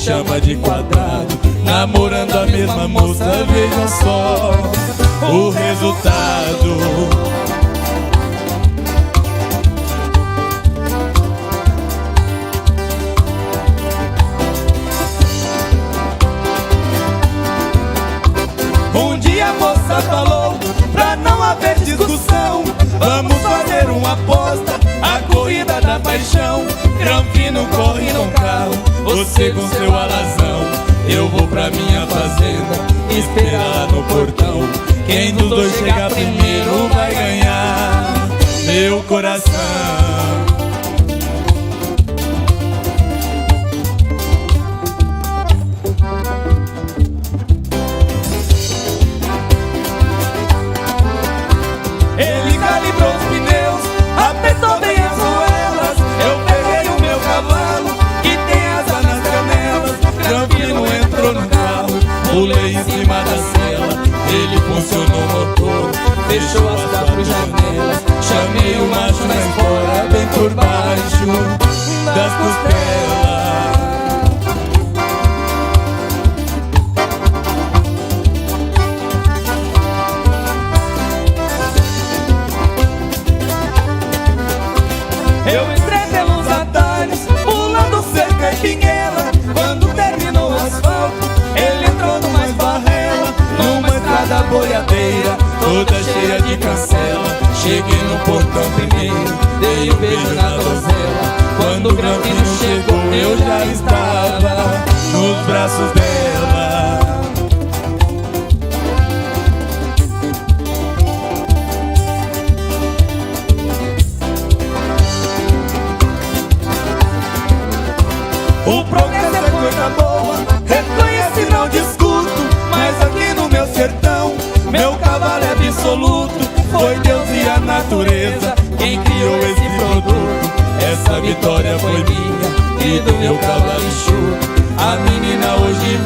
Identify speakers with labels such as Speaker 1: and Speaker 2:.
Speaker 1: chama de quadrado, namorando a mesma moça, veja só o resultado. Um dia a moça falou, pra não haver discussão, vamos fazer uma aposta, a corrida da paixão. Granfino corre no carro, você com seu alazão, eu vou pra minha fazenda, esperar lá no portão. Quem dos dois chegar primeiro vai ganhar meu coração. Ele calibrou os pneus, apertou bem as moelas. Eu peguei o meu cavalo, que tem asa nas canelas. Granfino entrou no carro, pulei em cima da cela. Ele funcionou o motor, fechou as 4 janelas. Chamei o macho na espora, bem por baixo das costelas. Eu entrei pelos atalhos, pulando cerca e pinguela. Quando terminou o asfalto, ele entrou numa esbarrela, numa estrada boiadeira, toda cheia de cancela. Cheguei no portão primeiro, dei um beijo na donzela. Quando o Granfino chegou, eu já estava nos braços dela. O progresso é coisa boa, reconheço e não discuto, mas aqui no meu sertão, meu cavalo é absoluto. Foi Deus e a natureza quem criou esse produto. Essa vitória foi minha e do meu cavalo enxuto. A menina hoje